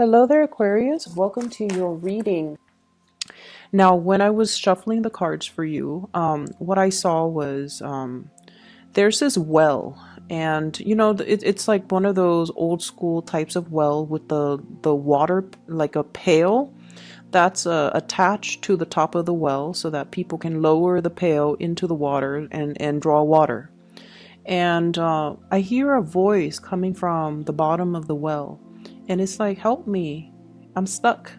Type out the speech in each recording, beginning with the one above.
Hello there, Aquarius. Welcome to your reading. Now, when I was shuffling the cards for you, what I saw was there's this well, and it's like one of those old school types of well with the water, like a pail that's attached to the top of the well so that people can lower the pail into the water and draw water. And I hear a voice coming from the bottom of the well, and it's like, help me, I'm stuck.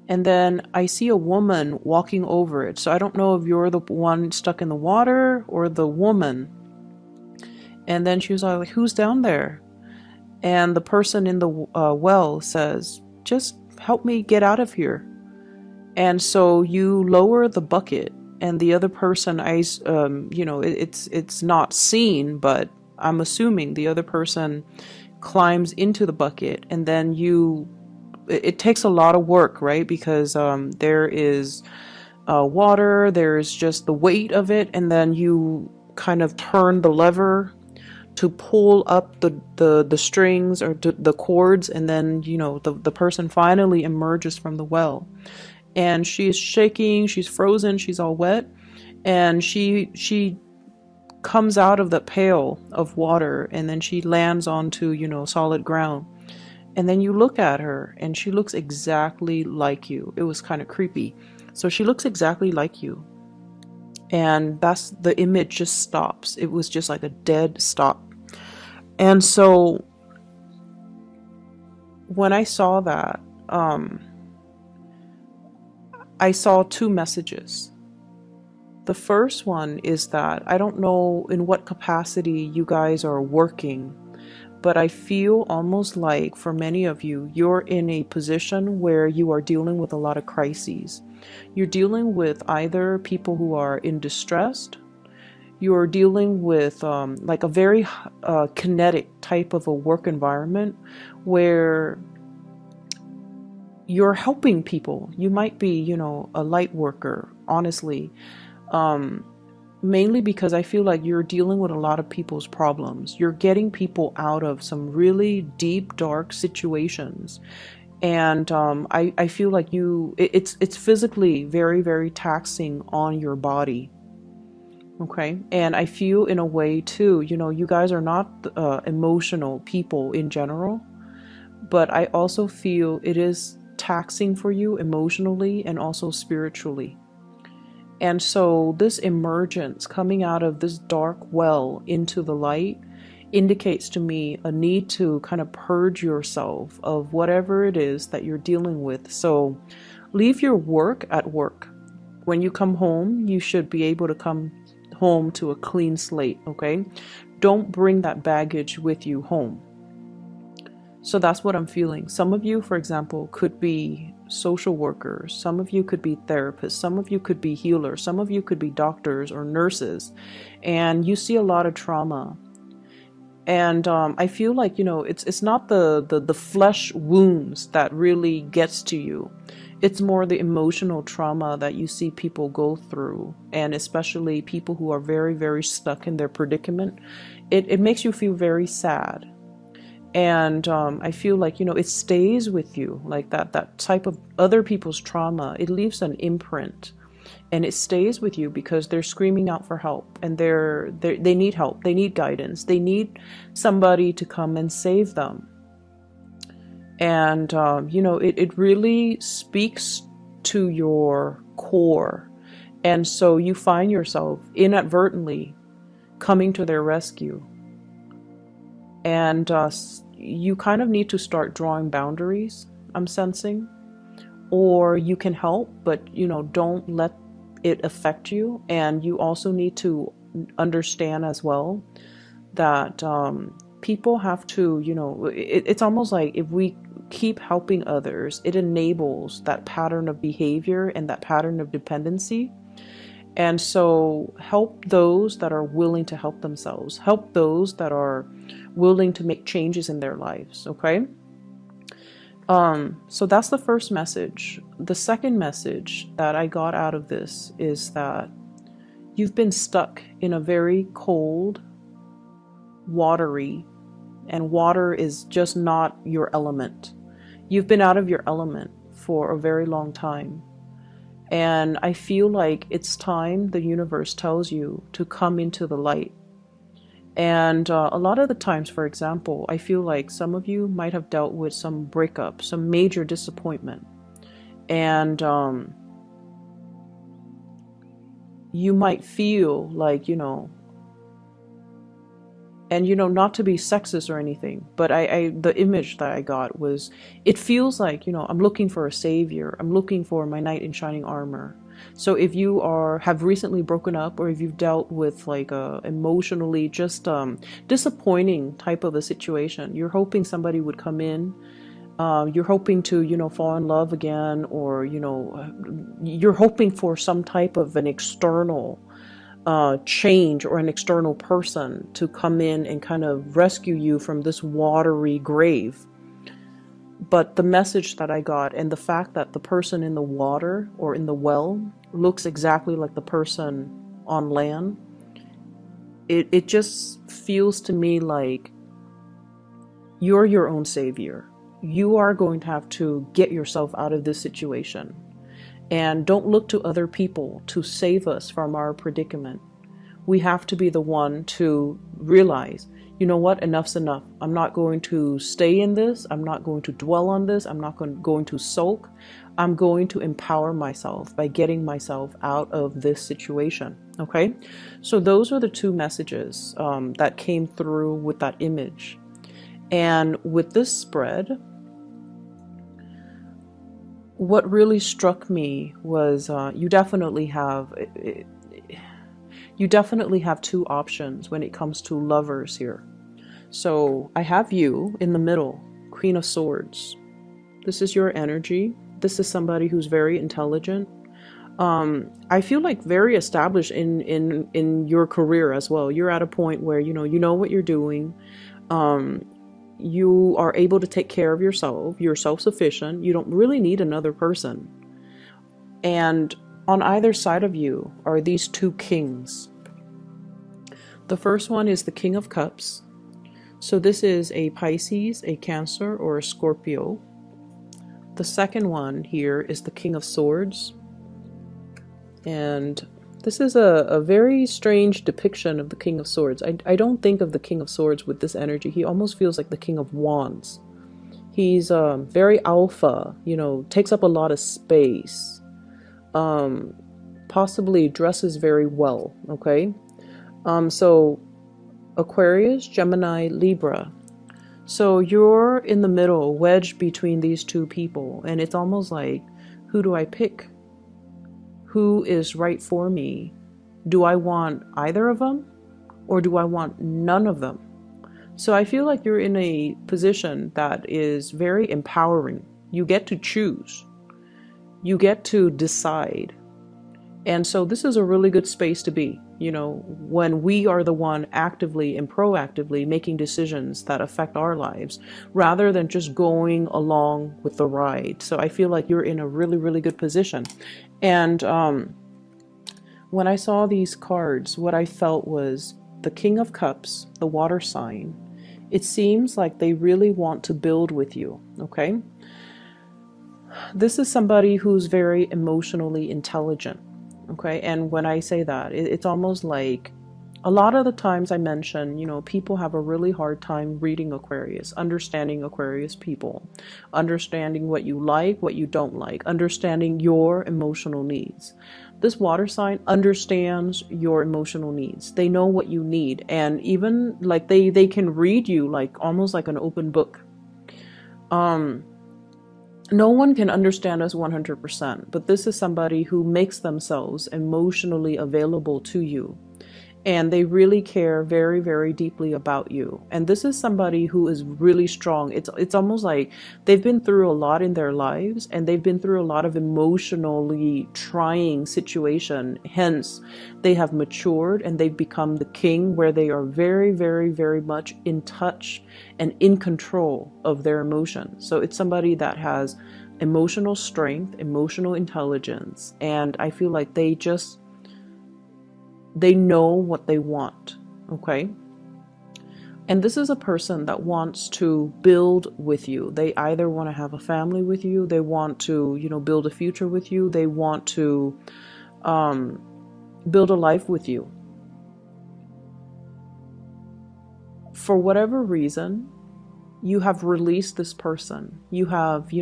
And then I see a woman walking over it. So I don't know if you're the one stuck in the water or the woman. And then she was like, who's down there? And the person in the well says, just help me get out of here. And so you lower the bucket, and the other person, it's not seen, but I'm assuming the other person climbs into the bucket, and then it takes a lot of work, right? Because there is water, there's just the weight of it, and then you kind of turn the lever to pull up the strings or the cords, and then the person finally emerges from the well. And she's shaking, she's frozen, she's all wet, and she comes out of the pail of water, and then she lands onto solid ground. And then you look at her, and she looks exactly like you. It was kind of creepy. So she looks exactly like you. And that's the image just stops. It was just like a dead stop. And so when I saw that, I saw two messages. The first one is that I don't know in what capacity you guys are working, but I feel almost like for many of you, you're in a position where you are dealing with a lot of crises. You're dealing with either people who are in distress. You're dealing with like a very kinetic type of a work environment where you're helping people. You might be, a light worker, honestly. Mainly because I feel like you're dealing with a lot of people's problems. You're getting people out of some really deep, dark situations. And I feel like it's physically very, very taxing on your body. Okay. And I feel in a way too, you guys are not emotional people in general, but I also feel it is taxing for you emotionally and also spiritually. And so this emergence coming out of this dark well into the light indicates to me a need to kind of purge yourself of whatever it is that you're dealing with. So leave your work at work. When you come home, you should be able to come home to a clean slate, okay? Don't bring that baggage with you home. So that's what I'm feeling. Some of you, for example, could be social workers. Some of you could be therapists. Some of you could be healers. Some of you could be doctors or nurses. And you see a lot of trauma. And I feel like, it's not the flesh wounds that really gets to you. It's more the emotional trauma that you see people go through. And especially people who are very, very stuck in their predicament. It makes you feel very sad. And I feel like, it stays with you, like that type of other people's trauma. It leaves an imprint, and it stays with you because they're screaming out for help, and they need help. They need guidance. They need somebody to come and save them. And, it really speaks to your core. And so you find yourself inadvertently coming to their rescue. And you kind of need to start drawing boundaries, I'm sensing. Or you can help, but, don't let it affect you. And you also need to understand as well that people have to, it's almost like if we keep helping others, it enables that pattern of behavior and that pattern of dependency. And so help those that are willing to help themselves. Help those that are willing to make changes in their lives, okay? So that's the first message. The second message that I got out of this is that you've been stuck in a very cold, watery, and water is just not your element. You've been out of your element for a very long time. And I feel like it's time the universe tells you to come into the light. And a lot of the times, for example, I feel like some of you might have dealt with some breakup, some major disappointment. And you might feel like, and not to be sexist or anything, but the image that I got was, it feels like, I'm looking for a savior. I'm looking for my knight in shining armor. So if you have recently broken up, or if you've dealt with like a emotionally just disappointing type of a situation, you're hoping somebody would come in. You're hoping to, fall in love again, or, you're hoping for some type of an external change, or an external person to come in and kind of rescue you from this watery grave. But the message that I got, and the fact that the person in the water or in the well looks exactly like the person on land, it just feels to me like you're your own savior. You are going to have to get yourself out of this situation. And don't look to other people to save us from our predicament. We have to be the one to realize, you know what, enough's enough. I'm not going to stay in this. I'm not going to dwell on this. I'm not going to sulk. I'm going to empower myself by getting myself out of this situation. Okay? So those are the two messages that came through with that image. And with this spread, what really struck me was you definitely have two options when it comes to lovers here. So I have you in the middle, Queen of Swords. This is your energy. This is somebody who's very intelligent. I feel like very established in your career as well. You're at a point where you know what you're doing. You are able to take care of yourself. You're self-sufficient. You don't really need another person. And on either side of you are these two kings. The first one is the King of Cups. So this is a Pisces, a Cancer, or a Scorpio. The second one here is the King of Swords. And this is a very strange depiction of the King of Swords. I don't think of the King of Swords with this energy. He almost feels like the King of Wands. He's very alpha, takes up a lot of space. Possibly dresses very well, okay? So Aquarius, Gemini, Libra. So you're in the middle, wedged between these two people. And it's almost like, who do I pick? Who is right for me? Do I want either of them, or do I want none of them? So I feel like you're in a position that is very empowering. You get to choose. You get to decide. And so this is a really good space to be, when we are the one actively and proactively making decisions that affect our lives, rather than just going along with the ride. So I feel like you're in a really, really good position. And when I saw these cards, what I felt was the King of Cups, the water sign. It seems like they really want to build with you, okay? This is somebody who's very emotionally intelligent, okay? And when I say that, it's almost like a lot of the times I mention, people have a really hard time reading Aquarius, understanding Aquarius people, understanding what you like, what you don't like, understanding your emotional needs. This water sign understands your emotional needs. They know what you need. And even like they can read you like almost like an open book. No one can understand us 100%, but this is somebody who makes themselves emotionally available to you. And they really care very, very deeply about you. And this is somebody who is really strong. It's almost like they've been through a lot in their lives, and they've been through a lot of emotionally trying situation. Hence, they have matured and they've become the king, where they are very, very, very much in touch and in control of their emotions. So it's somebody that has emotional strength, emotional intelligence, and I feel like they know what they want, okay? And this is a person that wants to build with you. They either want to have a family with you, they want to, build a future with you, they want to build a life with you. For whatever reason, you have released this person. You have,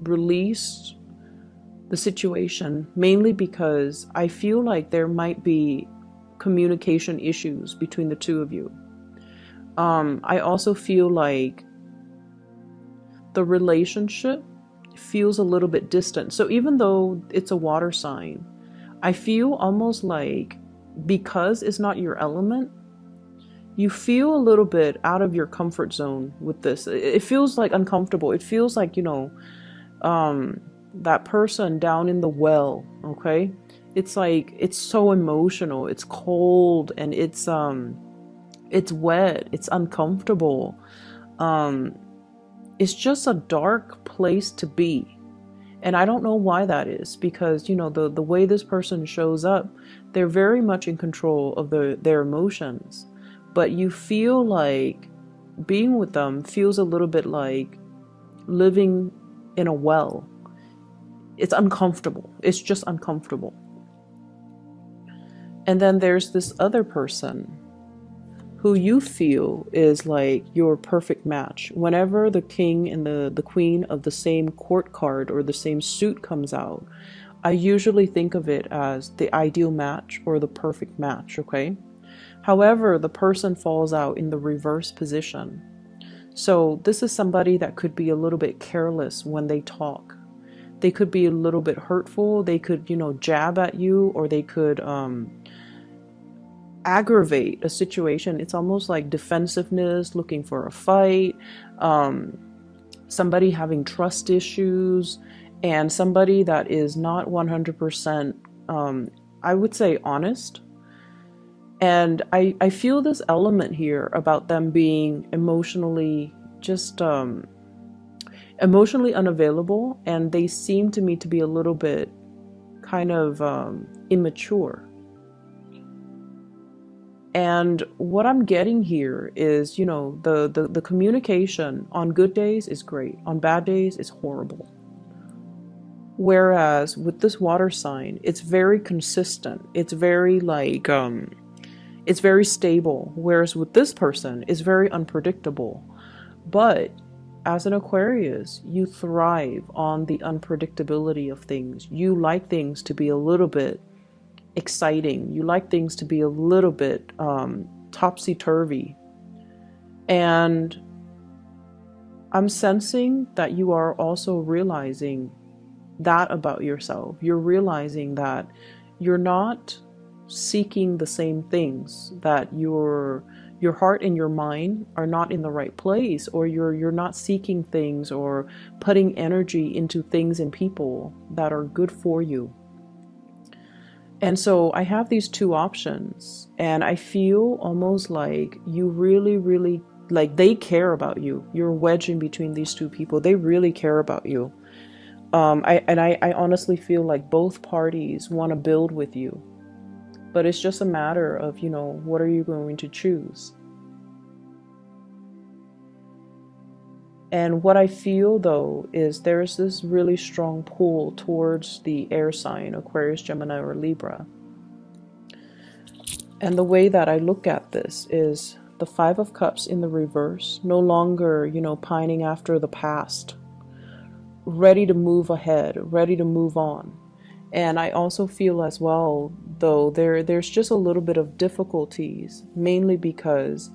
released the situation, mainly because I feel like there might be communication issues between the two of you. I also feel like the relationship feels a little bit distant. So even though it's a water sign, I feel almost like, because it's not your element, you feel a little bit out of your comfort zone with this. It feels like uncomfortable. It feels like, that person down in the well, okay? It's like, it's so emotional, it's cold, and it's wet, it's uncomfortable. It's just a dark place to be. And I don't know why that is, because, the way this person shows up, they're very much in control of their emotions. But you feel like being with them feels a little bit like living in a well. It's uncomfortable. It's just uncomfortable. And then there's this other person who you feel is like your perfect match. Whenever the king and the queen of the same court card or the same suit comes out, I usually think of it as the ideal match or the perfect match, okay? However, the person falls out in the reverse position. So this is somebody that could be a little bit careless when they talk. They could be a little bit hurtful. They could, jab at you, or they could aggravate a situation. It's almost like defensiveness, looking for a fight, somebody having trust issues, and somebody that is not 100%, I would say, honest. And I feel this element here about them being emotionally emotionally unavailable, and they seem to me to be a little bit kind of immature. And what I'm getting here is, the communication on good days is great. On bad days, it's horrible. Whereas with this water sign, it's very consistent. It's very like, it's very stable. Whereas with this person, it's very unpredictable. But as an Aquarius, you thrive on the unpredictability of things. You like things to be a little bit exciting. You like things to be a little bit topsy-turvy. And I'm sensing that you are also realizing that about yourself. You're realizing that you're not seeking the same things, that your heart and your mind are not in the right place, or you're not seeking things or putting energy into things and people that are good for you. And so I have these two options, and I feel almost like you really, really, like they care about you. You're wedged in between these two people. They really care about you. I honestly feel like both parties want to build with you. But it's just a matter of, what are you going to choose? And what I feel, though, is there's this really strong pull towards the air sign, Aquarius, Gemini, or Libra. And the way that I look at this is the Five of Cups in the reverse, no longer, pining after the past, ready to move ahead, ready to move on. And I also feel as well, though, there's just a little bit of difficulties, mainly because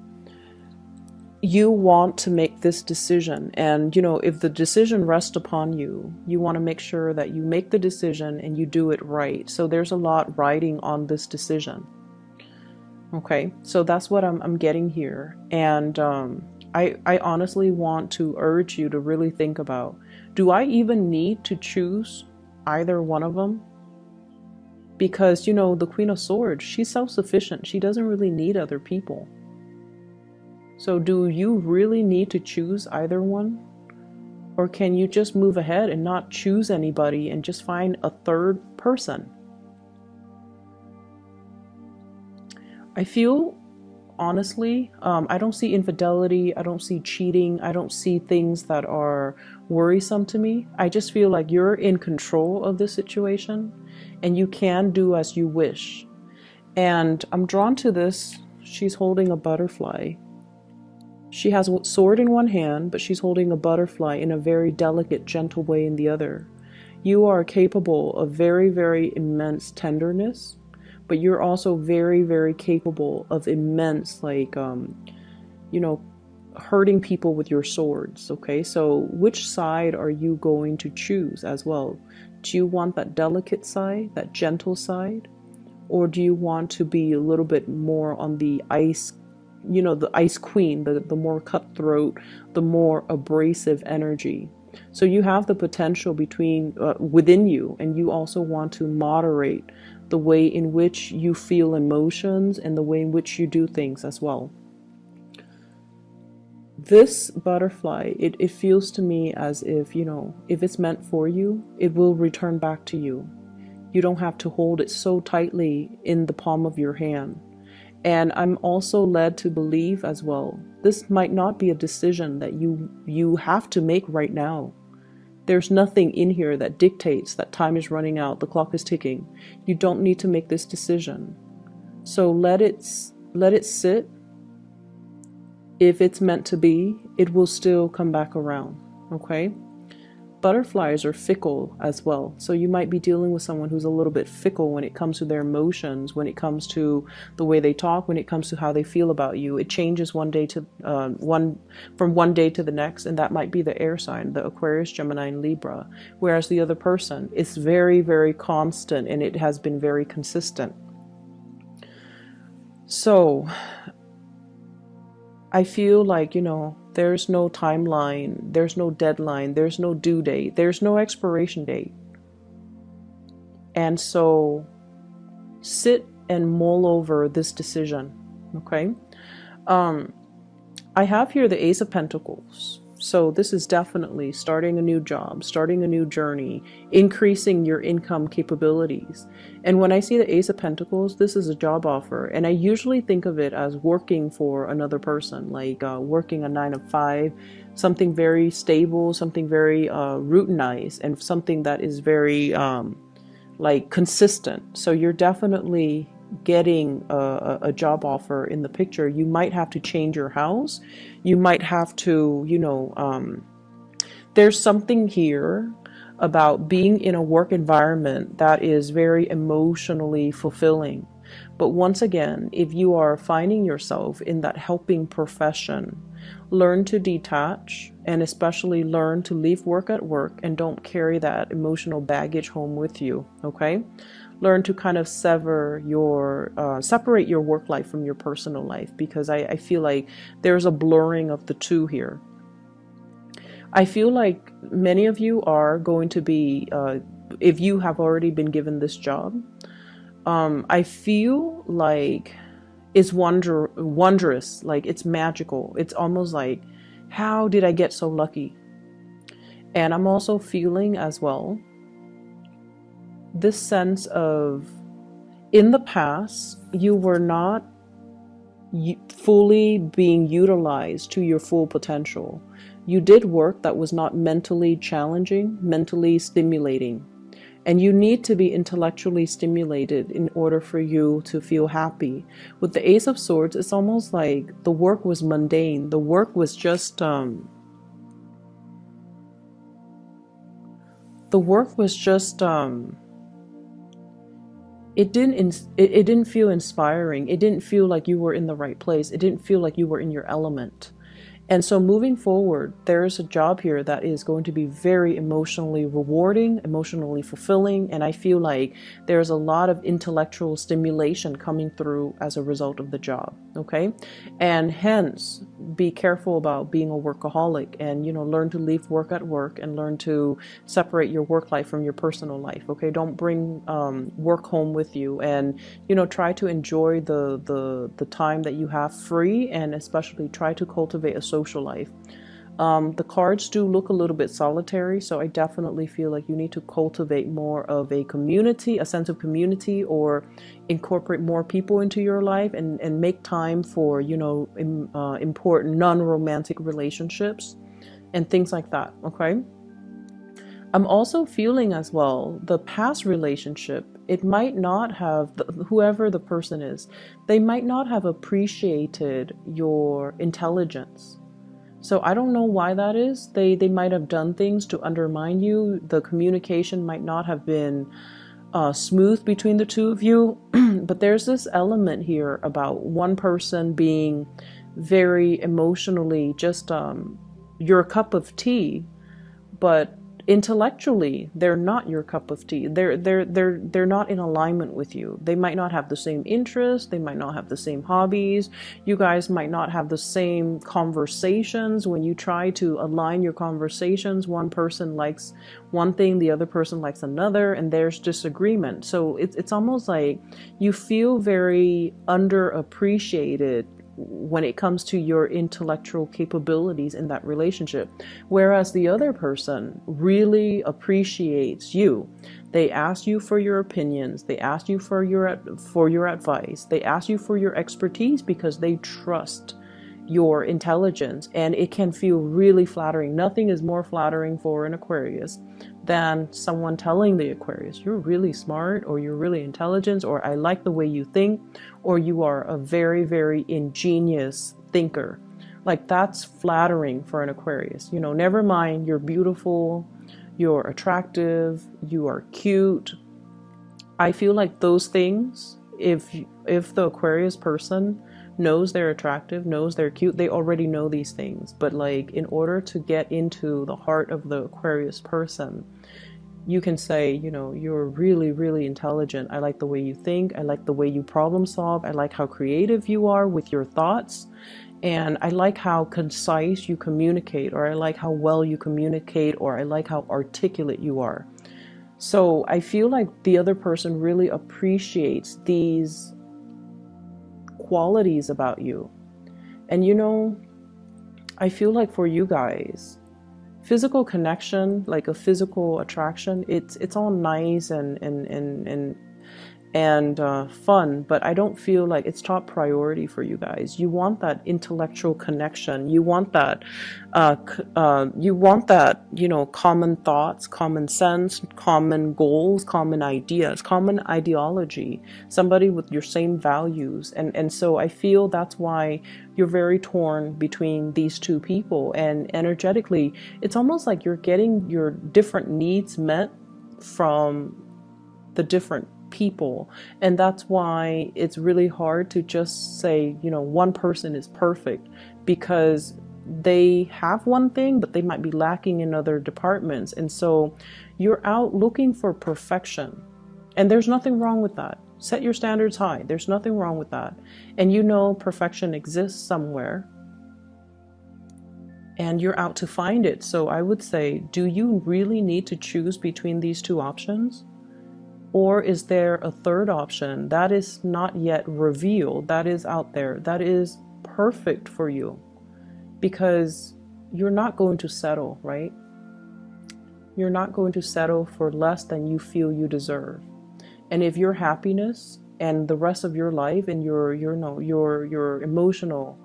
you want to make this decision. And, if the decision rests upon you, you want to make sure that you make the decision and you do it right. So there's a lot riding on this decision. Okay, so that's what I'm getting here. And I honestly want to urge you to really think about, do I even need to choose either one of them? Because, the Queen of Swords, she's self-sufficient. She doesn't really need other people. So do you really need to choose either one? Or can you just move ahead and not choose anybody and just find a third person? I feel honestly. I don't see infidelity. I don't see cheating. I don't see things that are worrisome to me. I just feel like you're in control of this situation and you can do as you wish. And I'm drawn to this. She's holding a butterfly. She has a sword in one hand, but she's holding a butterfly in a very delicate, gentle way in the other. You are capable of very, very immense tenderness, but you're also very, very capable of immense, like, you know, hurting people with your swords. Okay, so which side are you going to choose as well? Do you want that delicate side, that gentle side? Or do you want to be a little bit more on the ice, the ice queen, the more cutthroat, the more abrasive energy? So you have the potential within you, and you also want to moderate the way in which you feel emotions and the way in which you do things as well. This butterfly, it feels to me as if, if it's meant for you, it will return back to you. You don't have to hold it so tightly in the palm of your hand. And I'm also led to believe as well, this might not be a decision that you have to make right now. There's nothing in here that dictates that time is running out, the clock is ticking. You don't need to make this decision. So let it sit. If it's meant to be, it will still come back around, okay? Butterflies are fickle as well. So you might be dealing with someone who's a little bit fickle when it comes to their emotions, when it comes to the way they talk, when it comes to how they feel about you. It changes from one day to the next, and that might be the air sign, the Aquarius, Gemini, and Libra. Whereas the other person is very, very constant, and it has been very consistent. So I feel like, there's no timeline, there's no deadline, there's no due date, there's no expiration date. And so sit and mull over this decision, okay? I have here the Ace of Pentacles. So this is definitely starting a new job, starting a new journey, increasing your income capabilities. And when I see the Ace of Pentacles, this is a job offer. And I usually think of it as working for another person, like working a 9 to 5, something very stable, something very routinized, and something that is very consistent. So you're definitely getting a job offer in the picture. You might have to change your house. You might have to, there's something here about being in a work environment that is very emotionally fulfilling. But once again, if you are finding yourself in that helping profession, learn to detach, and especially learn to leave work at work and don't carry that emotional baggage home with you, okay? Learn to kind of separate your work life from your personal life, because I feel like there's a blurring of the two here. I feel like many of you are going to be, if you have already been given this job, I feel like it's wondrous, like it's magical. It's almost like, how did I get so lucky? And I'm also feeling as well this sense of, in the past, you were not fully being utilized to your full potential. You did work that was not mentally challenging, mentally stimulating. And you need to be intellectually stimulated in order for you to feel happy. With the Ace of Swords, it's almost like the work was mundane. The work was just, it didn't feel inspiring. It didn't feel like you were in the right place. It didn't feel like you were in your element. And so moving forward, there's a job here that is going to be very emotionally rewarding, emotionally fulfilling, and I feel like there's a lot of intellectual stimulation coming through as a result of the job, okay? And hence, be careful about being a workaholic and, learn to leave work at work and learn to separate your work life from your personal life, okay? Don't bring work home with you, and, try to enjoy the time that you have free, and especially try to cultivate a social life. The cards do look a little bit solitary, so I definitely feel like you need to cultivate more of a community, a sense of community, or incorporate more people into your life and make time for, important non-romantic relationships and things like that, okay? I'm also feeling as well the past relationship, it might not have, whoever the person is, they might not have appreciated your intelligence. So I don't know why that is. They might have done things to undermine you. The communication might not have been smooth between the two of you. But there's this element here about one person being very emotionally just your cup of tea, but intellectually they're not your cup of tea. They're not in alignment with you. They might not have the same interests, they might not have the same hobbies, you guys might not have the same conversations. When you try to align your conversations, one person likes one thing, the other person likes another, and there's disagreement. So it's almost like you feel very underappreciated when it comes to your intellectual capabilities in that relationship, whereas the other person really appreciates you. They ask you for your opinions, they ask you for your advice, they ask you for your expertise because they trust your intelligence, and it can feel really flattering. Nothing is more flattering for an Aquarius than someone telling the Aquarius, you're really smart, or you're really intelligent, or I like the way you think, or you are a very, very ingenious thinker. Like, that's flattering for an Aquarius. Never mind you're beautiful, you're attractive, you are cute. I feel like those things, if the Aquarius person knows they're attractive, knows they're cute, they already know these things. But like, in order to get into the heart of the Aquarius person, you can say, you're really, really intelligent. I like the way you think. I like the way you problem solve. I like how creative you are with your thoughts. And I like how concise you communicate, or I like how well you communicate, or I like how articulate you are. So I feel like the other person really appreciates these qualities about you. And I feel like for you guys, physical connection, like a physical attraction, it's all nice and fun, but I don't feel like it's top priority for you guys. You want that intellectual connection. You want that, common thoughts, common sense, common goals, common ideas, common ideology, somebody with your same values. And so I feel that's why you're very torn between these two people. And energetically, it's almost like you're getting your different needs met from the different people, and that's why it's really hard to just say one person is perfect, because they have one thing but they might be lacking in other departments. And so you're out looking for perfection, and there's nothing wrong with that. Set your standards high. There's nothing wrong with that. And perfection exists somewhere, and you're out to find it. So I would say, do you really need to choose between these two options? Or is there a third option that is not yet revealed, that is out there, that is perfect for you? Because you're not going to settle, right? You're not going to settle for less than you feel you deserve. And if your happiness and the rest of your life and your emotional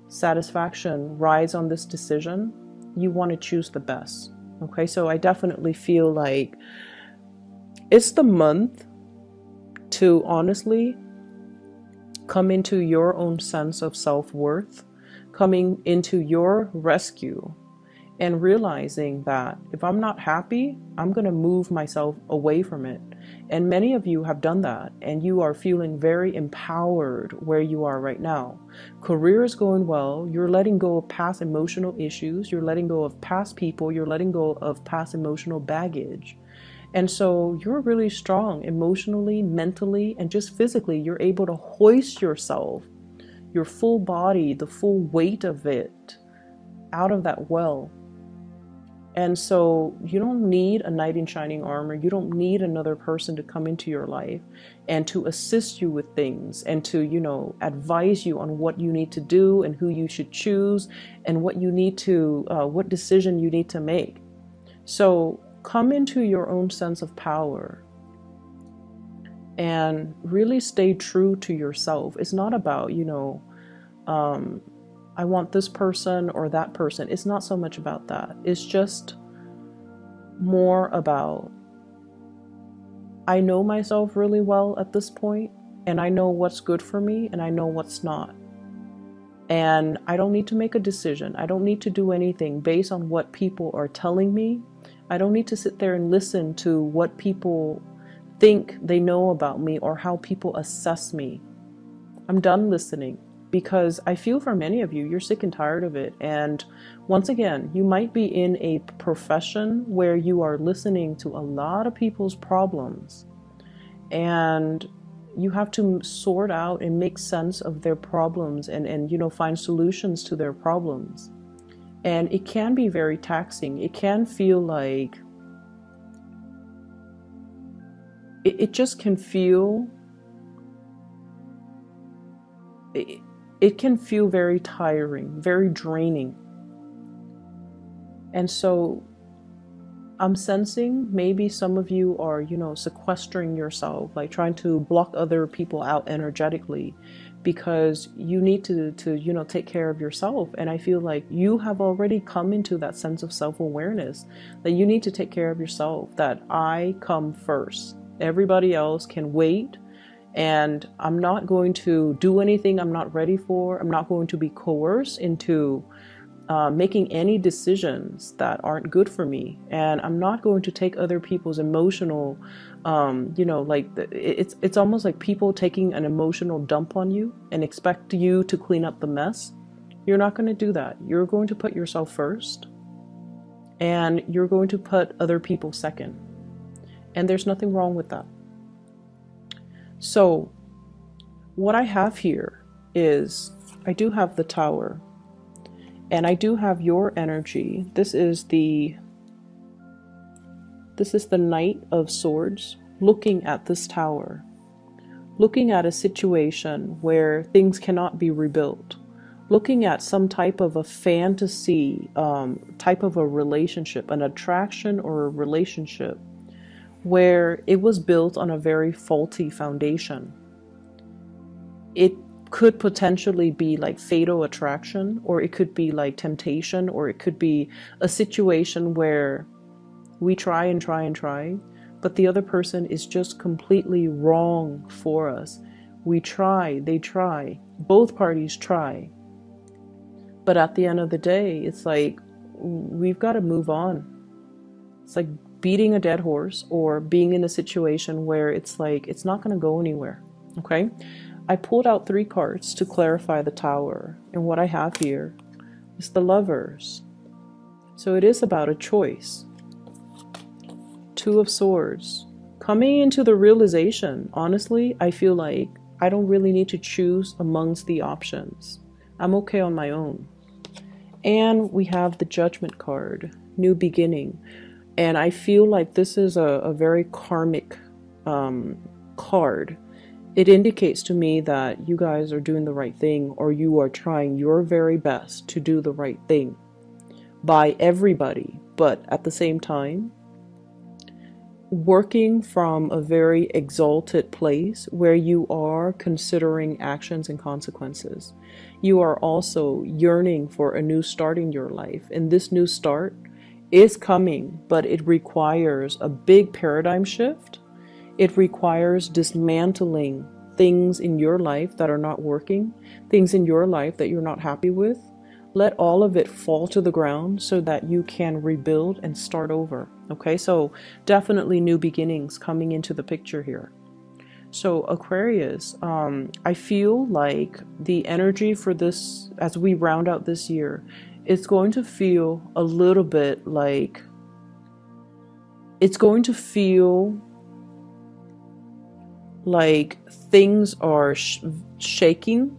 satisfaction rides on this decision, you want to choose the best. Okay, so I definitely feel like it's the month to honestly come into your own sense of self-worth, coming into your rescue, and realizing that if I'm not happy, I'm going to move myself away from it. And many of you have done that, and you are feeling very empowered where you are right now. Career is going well. You're letting go of past emotional issues. You're letting go of past people. You're letting go of past emotional baggage. And so you're really strong emotionally, mentally, and just physically. You're able to hoist yourself, your full body, the full weight of it, out of that well. And so you don't need a knight in shining armor. You don't need another person to come into your life and to assist you with things and to, advise you on what you need to do and who you should choose and what decision you need to make. So come into your own sense of power and really stay true to yourself. It's not about, I want this person or that person. It's not so much about that. It's just more about, I know myself really well at this point, and I know what's good for me and I know what's not. And I don't need to make a decision. I don't need to do anything based on what people are telling me. I don't need to sit there and listen to what people think they know about me or how people assess me. I'm done listening, because I feel for many of you, you're sick and tired of it. And once again, you might be in a profession where you are listening to a lot of people's problems, and you have to sort out and make sense of their problems and find solutions to their problems. And it can be very taxing. It can feel like it just can feel it can feel very tiring, very draining. And so I'm sensing maybe some of you are, sequestering yourself, like trying to block other people out energetically, because you need to take care of yourself. And I feel like you have already come into that sense of self-awareness that you need to take care of yourself, that I come first. Everybody else can wait. And I'm not going to do anything I'm not ready for. I'm not going to be coerced into making any decisions that aren't good for me. And I'm not going to take other people's emotional, it's almost like people taking an emotional dump on you and expect you to clean up the mess. You're not going to do that. You're going to put yourself first, and you're going to put other people second. And there's nothing wrong with that. So what I have here is, I do have the Tower, and I do have your energy. This is the Knight of Swords looking at this Tower, looking at a situation where things cannot be rebuilt, looking at some type of a fantasy, type of a relationship, an attraction or a relationship where it was built on a very faulty foundation. It could potentially be like fatal attraction, or it could be like temptation, or it could be a situation where we try and try and try, but the other person is just completely wrong for us. We try, they try, both parties try. But at the end of the day, it's like, we've got to move on. It's like beating a dead horse, or being in a situation where it's like, it's not going to go anywhere. Okay. I pulled out 3 cards to clarify the Tower. And what I have here is the Lovers. So it is about a choice. 2 of Swords. Coming into the realization, honestly, I feel like I don't really need to choose amongst the options. I'm okay on my own. And we have the Judgment card, New Beginning. And I feel like this is a very karmic card. It indicates to me that you guys are doing the right thing, or you are trying your very best to do the right thing by everybody, but at the same time, working from a very exalted place where you are considering actions and consequences. You are also yearning for a new start in your life, and this new start is coming, but it requires a big paradigm shift. It requires dismantling things in your life that are not working, things in your life that you're not happy with. Let all of it fall to the ground so that you can rebuild and start over. Okay, so definitely new beginnings coming into the picture here. So Aquarius, I feel like the energy for this, as we round out this year, it's going to feel a little bit like, it's going to feel like things are shaking,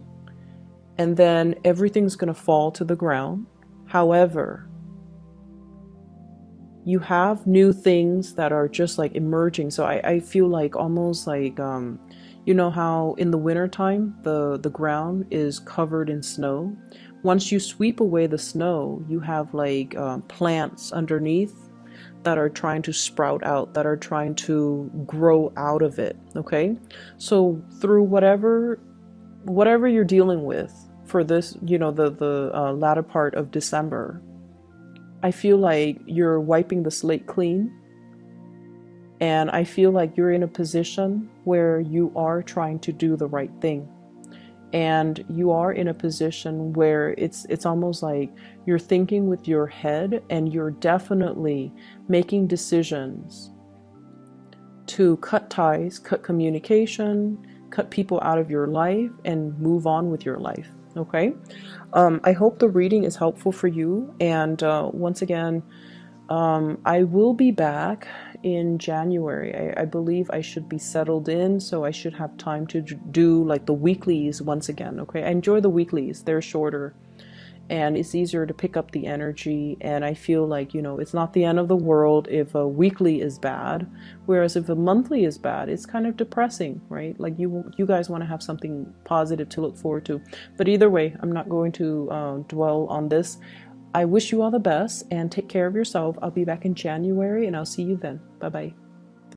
and then everything's going to fall to the ground. However, you have new things that are just like emerging. So I feel like almost like you know how in the wintertime the ground is covered in snow. Once you sweep away the snow, you have like plants underneath that are trying to sprout out, that are trying to grow out of it. Okay, so through whatever you're dealing with for this, you know, the latter part of December, I feel like you're wiping the slate clean, and I feel like you're in a position where you are trying to do the right thing. And you are in a position where it's almost like you're thinking with your head, and you're definitely making decisions to cut ties, cut communication, cut people out of your life, and move on with your life. Okay? I hope the reading is helpful for you. And once again, I will be back in January. I believe I should be settled in, so I should have time to do like the weeklies once again. Okay, I enjoy the weeklies. They're shorter and it's easier to pick up the energy. And I feel like, you know, it's not the end of the world if a weekly is bad. Whereas if a monthly is bad, it's kind of depressing, right? Like you guys want to have something positive to look forward to. But either way, I'm not going to dwell on this. I wish you all the best and take care of yourself. I'll be back in January and I'll see you then. Bye-bye.